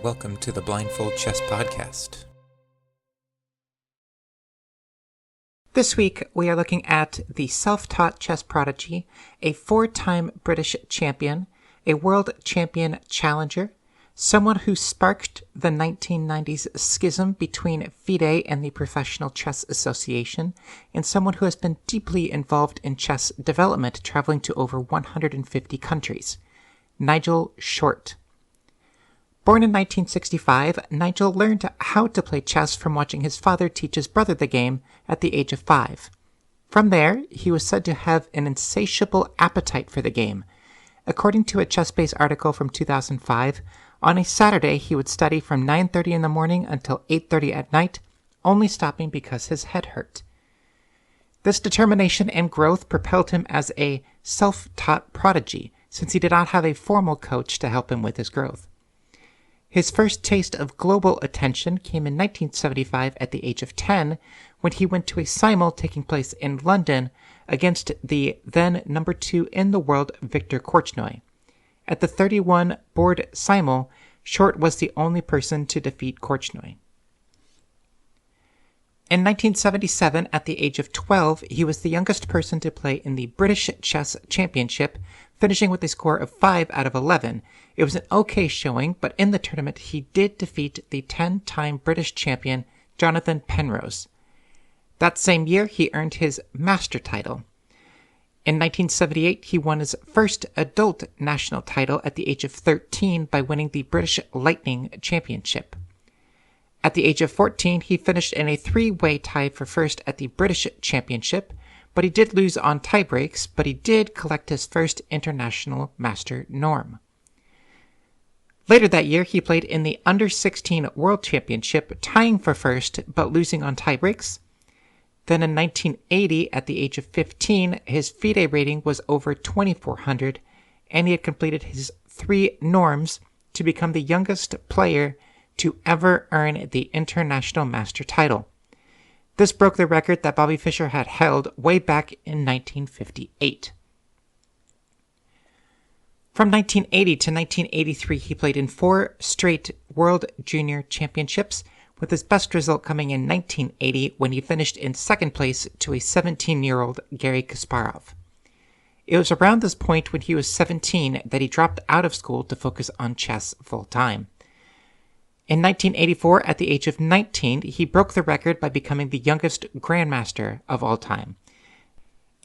welcome to the Blindfold Chess Podcast. This week, we are looking at the self-taught chess prodigy, a four-time British champion, a world champion challenger, someone who sparked the 1990s schism between FIDE and the Professional Chess Association, and someone who has been deeply involved in chess development, traveling to over 150 countries. Nigel Short. Born in 1965, Nigel learned how to play chess from watching his father teach his brother the game at the age of 5. From there, he was said to have an insatiable appetite for the game. According to a ChessBase article from 2005, on a Saturday he would study from 9:30 in the morning until 8:30 at night, only stopping because his head hurt. This determination and growth propelled him as a self-taught prodigy, since he did not have a formal coach to help him with his growth. His first taste of global attention came in 1975 at the age of 10, when he went to a simul taking place in London against the then number 2 in the world Viktor Korchnoi. At the 31 board simul, Short was the only person to defeat Korchnoi. In 1977, at the age of 12, he was the youngest person to play in the British Chess Championship, finishing with a score of 5 out of 11. It was an okay showing, but in the tournament he did defeat the 10-time British champion Jonathan Penrose. That same year, he earned his master title. In 1978, he won his first adult national title at the age of 13 by winning the British Lightning Championship. At the age of 14, he finished in a three-way tie for first at the British Championship, but he did lose on tiebreaks, but he did collect his first international master norm. Later that year, he played in the Under-16 World Championship, tying for first, but losing on tiebreaks. Then in 1980, at the age of 15, his FIDE rating was over 2,400, and he had completed his 3 norms to become the youngest player to ever earn the International Master title. This broke the record that Bobby Fischer had held way back in 1958. From 1980 to 1983, he played in 4 straight World Junior Championships, with his best result coming in 1980 when he finished in second place to a 17-year-old Garry Kasparov. It was around this point when he was 17 that he dropped out of school to focus on chess full-time. In 1984, at the age of 19, he broke the record by becoming the youngest grandmaster of all time.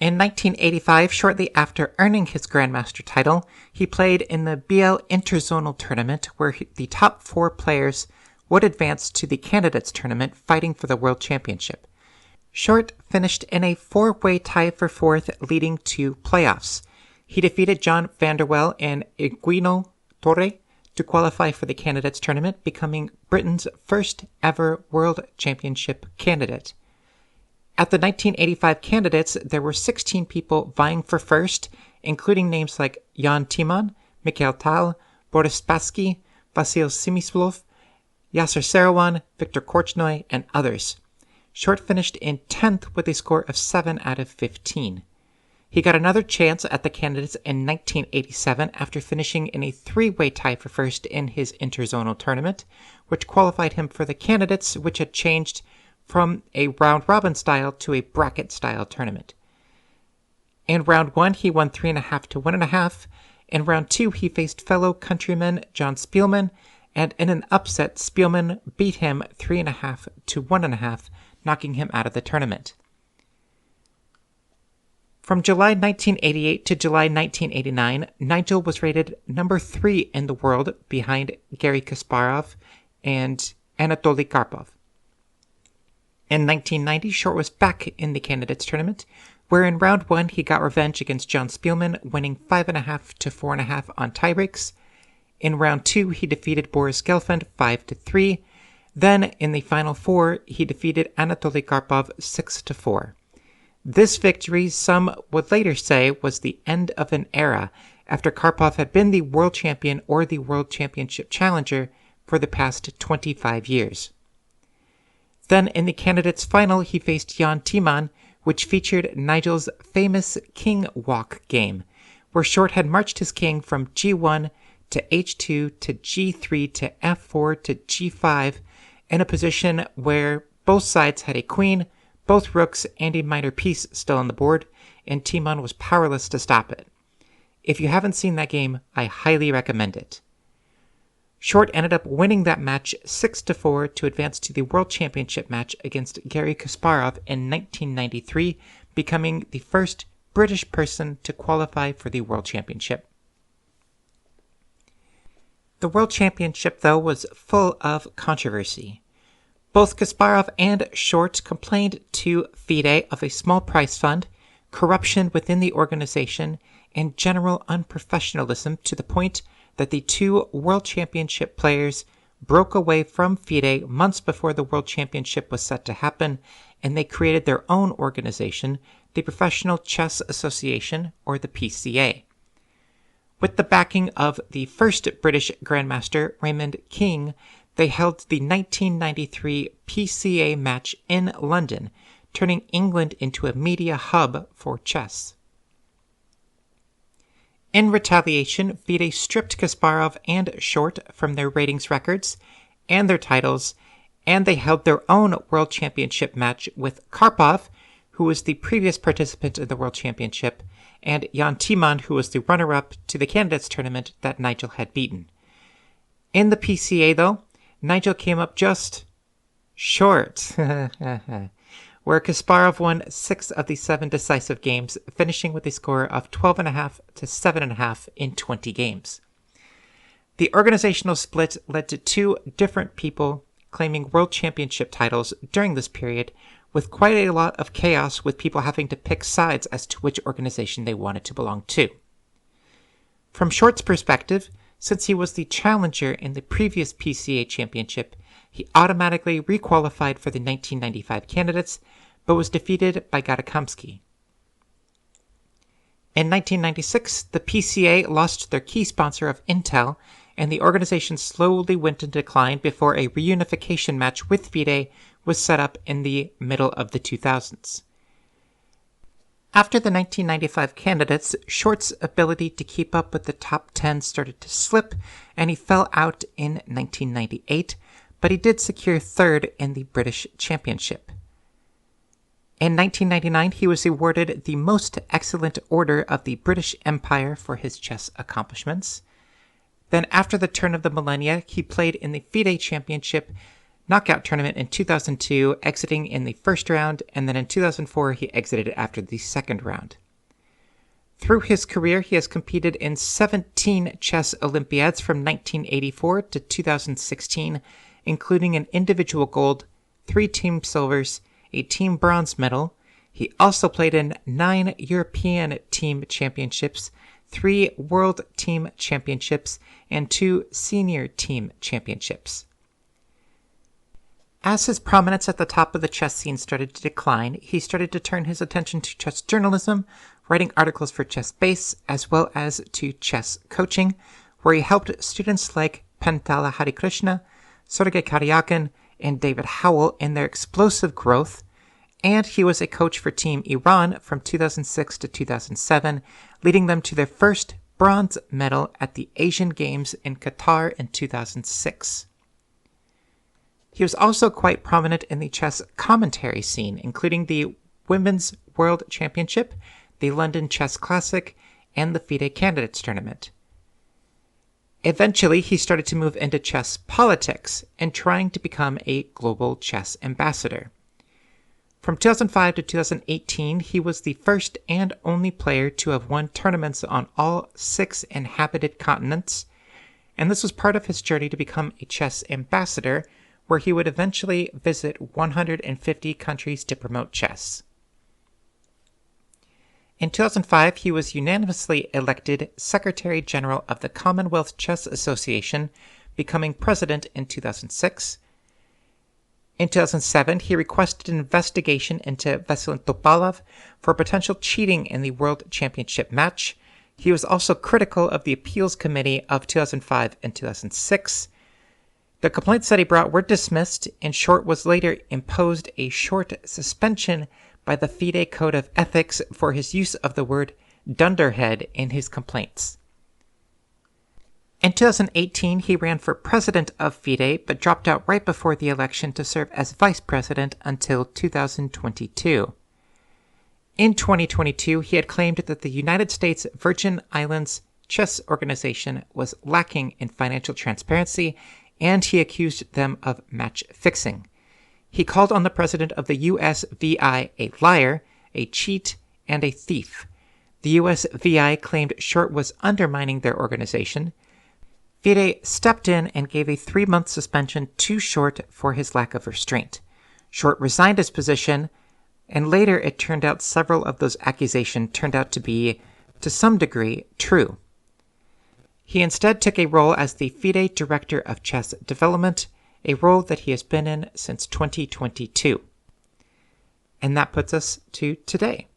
In 1985, shortly after earning his grandmaster title, he played in the BL Interzonal Tournament, where the top 4 players would advance to the Candidates Tournament, fighting for the World Championship. Short finished in a 4-way tie for 4th, leading to playoffs. He defeated John Vanderwell and Iguino Torre to qualify for the Candidates Tournament, becoming Britain's first ever World Championship candidate. At the 1985 Candidates, there were 16 people vying for first, including names like Jan Timman, Mikhail Tal, Boris Spassky, Vasil Simislov, Yasser Seirawan, Viktor Korchnoi, and others. Short finished in 10th with a score of 7 out of 15. He got another chance at the Candidates in 1987 after finishing in a 3-way tie for first in his interzonal tournament, which qualified him for the Candidates, which had changed from a round-robin style to a bracket-style tournament. In round 1, he won 3.5 to 1.5. In round 2, he faced fellow countryman John Spielman, and in an upset, Spielman beat him 3.5 to 1.5, knocking him out of the tournament. From July 1988 to July 1989, Nigel was rated number 3 in the world, behind Garry Kasparov and Anatoly Karpov. In 1990, Short was back in the Candidates Tournament, where in round 1 he got revenge against John Spielman, winning 5.5 to 4.5 on tiebreaks. In round 2, he defeated Boris Gelfand 5 to 3. Then, in the final 4, he defeated Anatoly Karpov 6 to 4. This victory, some would later say, was the end of an era, after Karpov had been the world champion or the world championship challenger for the past 25 years. Then, in the Candidates final, he faced Jan Timman, which featured Nigel's famous king walk game, where Short had marched his king from g1 to h2 to g3 to f4 to g5 in a position where both sides had a queen, both rooks, and a minor piece still on the board, and Timon was powerless to stop it. If you haven't seen that game, I highly recommend it. Short ended up winning that match 6-4 to advance to the World Championship match against Garry Kasparov in 1993, becoming the first British person to qualify for the World Championship. The World Championship, though, was full of controversy. Both Kasparov and Short complained to FIDE of a small prize fund, corruption within the organization, and general unprofessionalism to the point that the two World Championship players broke away from FIDE months before the World Championship was set to happen, and they created their own organization, the Professional Chess Association, or the PCA. With the backing of the first British Grandmaster, Raymond King, they held the 1993 PCA match in London, turning England into a media hub for chess. In retaliation, FIDE stripped Kasparov and Short from their ratings records and their titles, and they held their own World Championship match with Karpov, who was the previous participant in the World Championship, and Jan Timman, who was the runner-up to the candidates tournament that Nigel had beaten. In the PCA, though, Nigel came up just short, where Kasparov won 6 of the 7 decisive games, finishing with a score of 12.5 to 7.5 in 20 games. The organizational split led to 2 different people claiming World Championship titles during this period, with quite a lot of chaos with people having to pick sides as to which organization they wanted to belong to. From Short's perspective, since he was the challenger in the previous PCA championship, he automatically requalified for the 1995 candidates, but was defeated by Gadakamsky. In 1996, the PCA lost their key sponsor of Intel, and the organization slowly went into decline before a reunification match with FIDE was set up in the middle of the 2000s. After the 1995 candidates, Short's ability to keep up with the top 10 started to slip, and he fell out in 1998, but he did secure 3rd in the British Championship. In 1999, he was awarded the Most Excellent Order of the British Empire for his chess accomplishments. Then, after the turn of the millennia, he played in the FIDE Championship knockout tournament in 2002, exiting in the first round, and then in 2004 he exited after the second round. Through his career, he has competed in 17 chess Olympiads from 1984 to 2016, including an individual gold, 3 team silvers, a team bronze medal. He also played in 9 European team championships, 3 world team championships, and 2 senior team championships. As his prominence at the top of the chess scene started to decline, he started to turn his attention to chess journalism, writing articles for Chess Base, as well as to chess coaching, where he helped students like Pentala Harikrishna, Sergei Karyakin, and David Howell in their explosive growth, and he was a coach for Team Iran from 2006 to 2007, leading them to their first bronze medal at the Asian Games in Qatar in 2006. He was also quite prominent in the chess commentary scene, including the Women's World Championship, the London Chess Classic, and the FIDE Candidates Tournament. Eventually, he started to move into chess politics and trying to become a global chess ambassador. From 2005 to 2018, he was the first and only player to have won tournaments on all 6 inhabited continents, and this was part of his journey to become a chess ambassador, where he would eventually visit 150 countries to promote chess. In 2005, he was unanimously elected Secretary General of the Commonwealth Chess Association, becoming president in 2006. In 2007, he requested an investigation into Vasyl Topalov for potential cheating in the World Championship match. He was also critical of the appeals committee of 2005 and 2006. The complaints that he brought were dismissed, and Short was later imposed a short suspension by the FIDE Code of Ethics for his use of the word dunderhead in his complaints. In 2018, he ran for president of FIDE, but dropped out right before the election to serve as vice president until 2022. In 2022, he had claimed that the United States Virgin Islands Chess Organization was lacking in financial transparency, and he accused them of match fixing. He called on the president of the USVI a liar, a cheat, and a thief. The USVI claimed Short was undermining their organization. FIDE stepped in and gave a 3-month suspension to Short for his lack of restraint. Short resigned his position, and later it turned out several of those accusations turned out to be, to some degree, true. He instead took a role as the FIDE Director of Chess Development, a role that he has been in since 2022. And that puts us to today.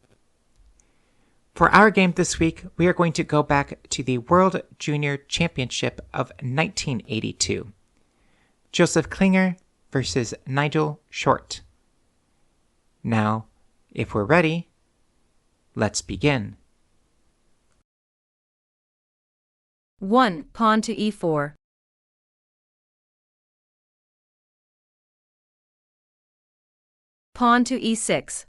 For our game this week, we are going to go back to the World Junior Championship of 1982. Joseph Klinger versus Nigel Short. Now, if we're ready, let's begin. 1. Pawn to e4. Pawn to e6.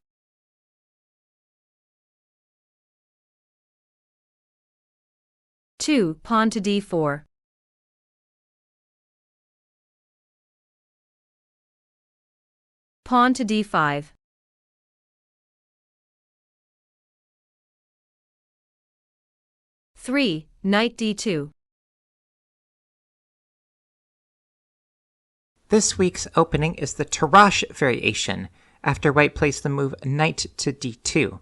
Two. Pawn to d4. Pawn to d5. Three. Knight d2. This week's opening is the Tarrasch variation, after white plays the move knight to d2.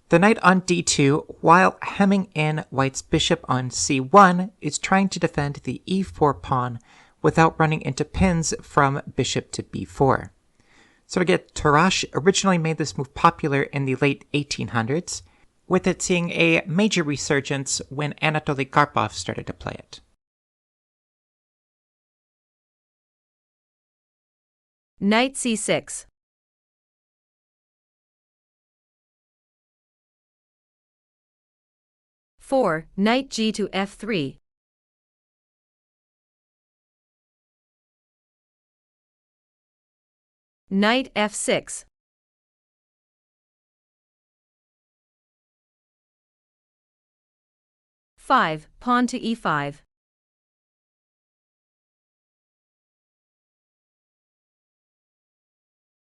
The knight on d2, while hemming in white's bishop on c1, is trying to defend the e4 pawn without running into pins from bishop to b4. So again, Tarrasch originally made this move popular in the late 1800s, with it seeing a major resurgence when Anatoly Karpov started to play it. Knight c6. Four. Knight g to f3. Knight f6. Five. Pawn to e5.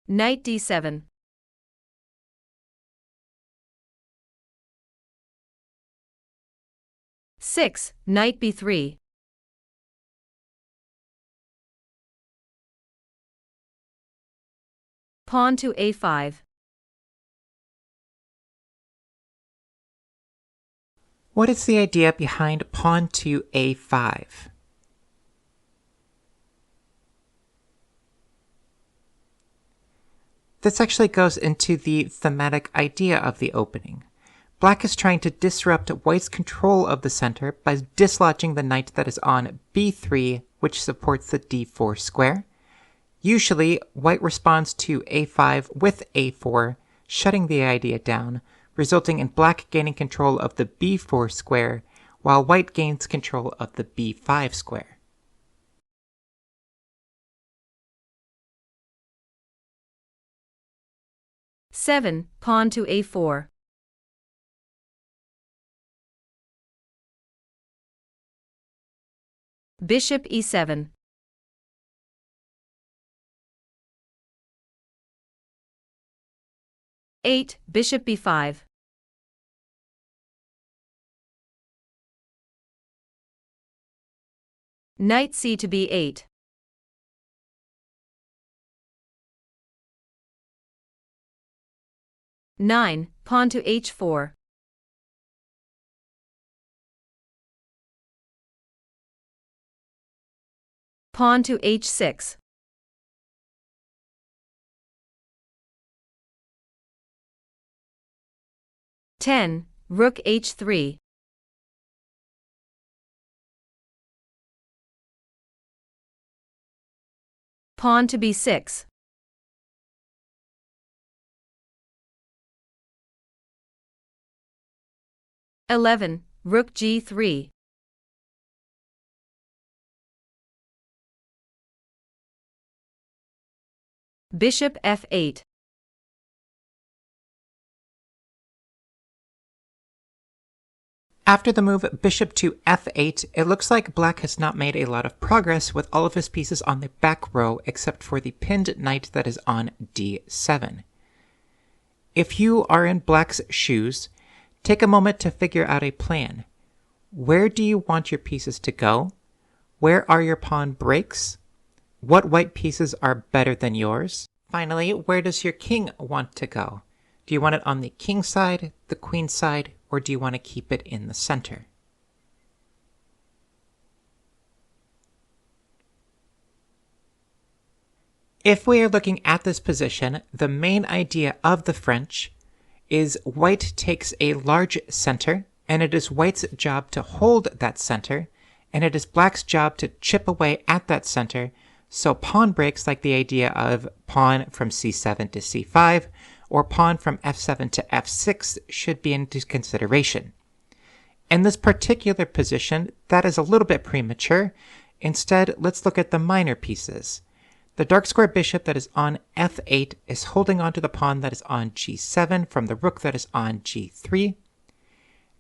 Knight d7. Six. Knight b3. Pawn to a5. What is the idea behind pawn to a5? This actually goes into the thematic idea of the opening. Black is trying to disrupt white's control of the center by dislodging the knight that is on b3, which supports the d4 square. Usually, white responds to a5 with a4, shutting the idea down, resulting in black gaining control of the b4 square, while white gains control of the b5 square. Seven. Pawn to a4. Bishop e7. Eight. Bishop b5. Knight c to b8. Nine. Pawn to h4. Pawn to h6. Ten. Rook h3. Pawn to b6. Eleven. Rook g3. Bishop f8. After the move bishop to f8, it looks like black has not made a lot of progress with all of his pieces on the back row except for the pinned knight that is on d7. If you are in black's shoes, take a moment to figure out a plan. Where do you want your pieces to go? Where are your pawn breaks? What white pieces are better than yours? Finally, where does your king want to go? Do you want it on the king side, the queen side, or do you want to keep it in the center? If we are looking at this position, the main idea of the French is white takes a large center, and it is white's job to hold that center, and it is black's job to chip away at that center, so pawn breaks like the idea of pawn from c7 to c5, or pawn from f7 to f6 should be into consideration. In this particular position, that is a little bit premature. Instead, let's look at the minor pieces. The dark square bishop that is on f8 is holding onto the pawn that is on g7 from the rook that is on g3.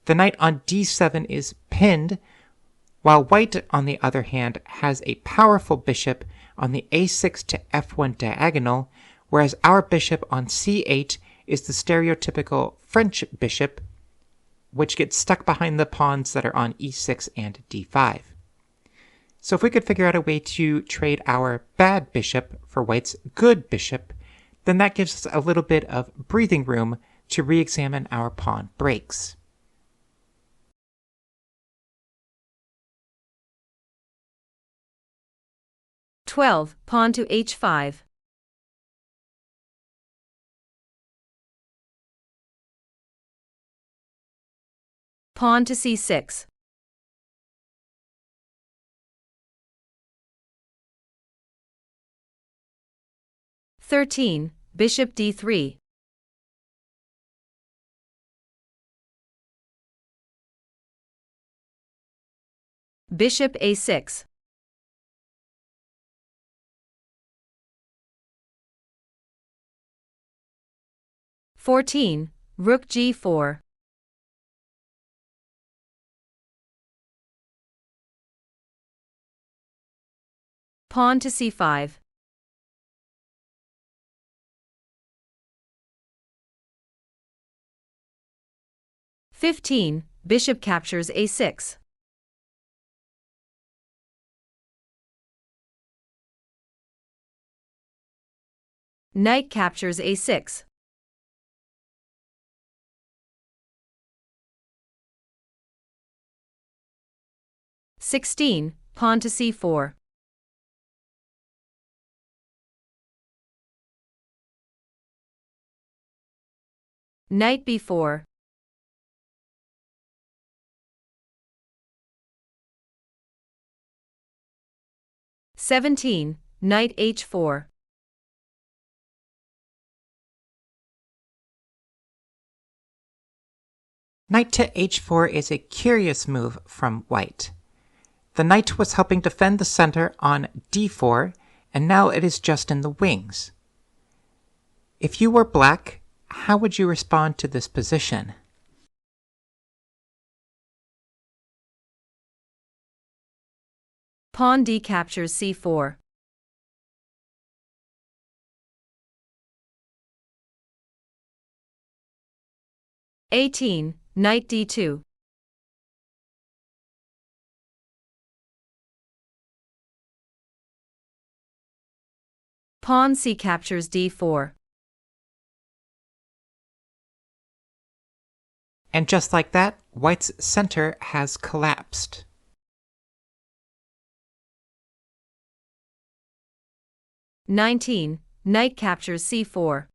The knight on d7 is pinned, while white, on the other hand, has a powerful bishop on the a6 to f1 diagonal, whereas our bishop on c8 is the stereotypical French bishop, which gets stuck behind the pawns that are on e6 and d5. So if we could figure out a way to trade our bad bishop for white's good bishop, then that gives us a little bit of breathing room to re-examine our pawn breaks. Pawn to h5. Pawn to c6. Bishop d3. Bishop a6. Rook g4. Pawn to c5. Bishop captures a6. Knight captures a6. Pawn to c4. Knight b4. Knight h4. Knight to h4 is a curious move from white. The knight was helping defend the center on d4, and now it is just in the wings. If you were black, how would you respond to this position? Pawn d captures c4. Knight d2. Pawn c captures d4. And just like that, white's center has collapsed. Knight captures c4.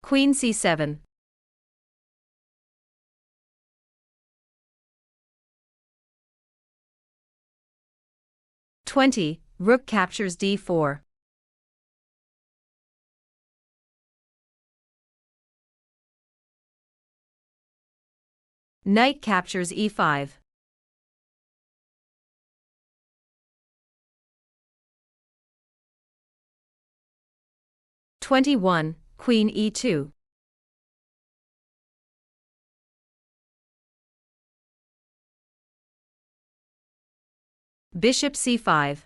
Queen c7. Rook captures d4. Knight captures e5. 21. Queen e2. Bishop c5.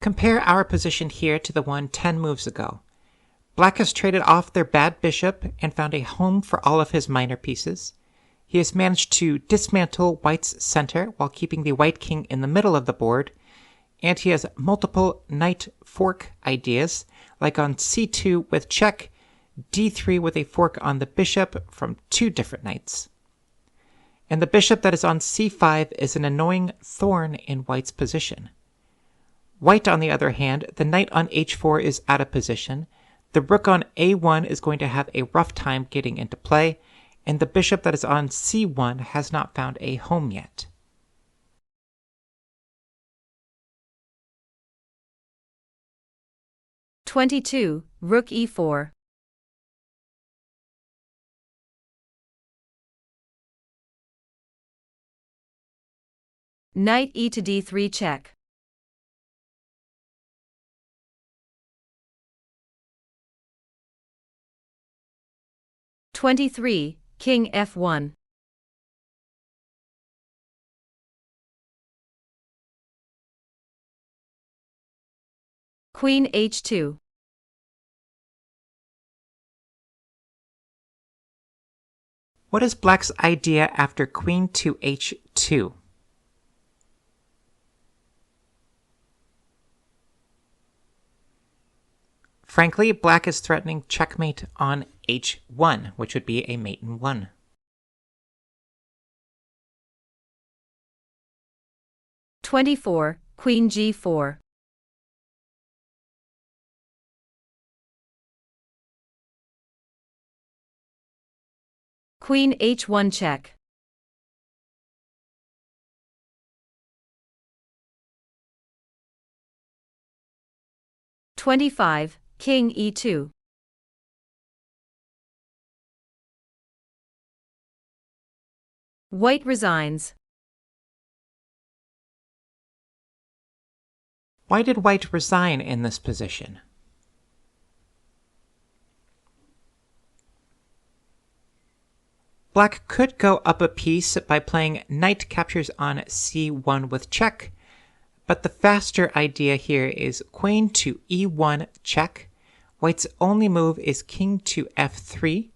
Compare our position here to the one 10 moves ago. Black has traded off their bad bishop and found a home for all of his minor pieces. He has managed to dismantle White's center while keeping the White king in the middle of the board, and he has multiple knight fork ideas, like on c2 with check, d3 with a fork on the bishop from 2 different knights. And the bishop that is on c5 is an annoying thorn in White's position. White, on the other hand, the knight on h4 is out of position, the rook on a1 is going to have a rough time getting into play, and the bishop that is on c1 has not found a home yet. (22) Rook e4. Knight e to d3 check. (23) King f1. Queen h2. What is Black's idea after queen to h2? Frankly, Black is threatening checkmate on h1, which would be a mate in 1. (24) Queen g4. Queen h1 check. (25) King e2. White resigns. Why did White resign in this position? Black could go up a piece by playing knight captures on c1 with check, but the faster idea here is queen to e1 check. White's only move is king to f3.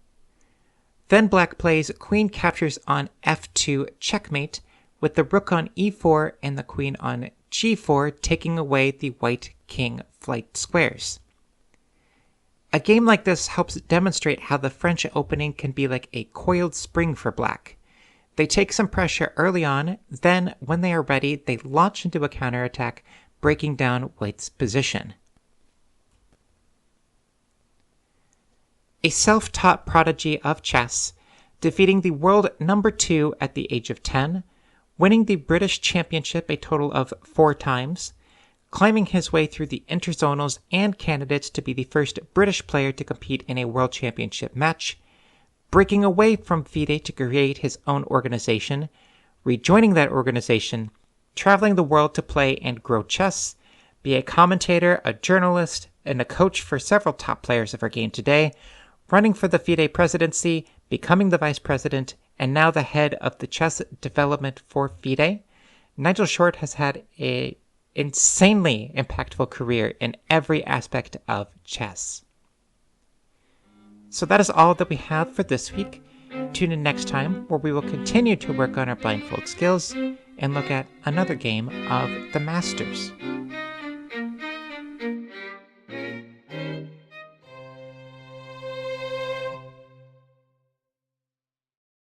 Then Black plays queen captures on f2 checkmate, with the rook on e4 and the queen on g4 taking away the White king flight squares. A game like this helps demonstrate how the French opening can be like a coiled spring for Black. They take some pressure early on, then when they are ready, they launch into a counterattack, breaking down White's position. A self-taught prodigy of chess, defeating the world number 2 at the age of 10, winning the British Championship a total of 4 times, climbing his way through the interzonals and candidates to be the first British player to compete in a World Championship match, breaking away from FIDE to create his own organization, rejoining that organization, traveling the world to play and grow chess, be a commentator, a journalist, and a coach for several top players of our game today, running for the FIDE presidency, becoming the vice president, and now the head of the chess development for FIDE, Nigel Short has had an insanely impactful career in every aspect of chess. So that is all that we have for this week. Tune in next time, where we will continue to work on our blindfold skills and look at another game of the Masters.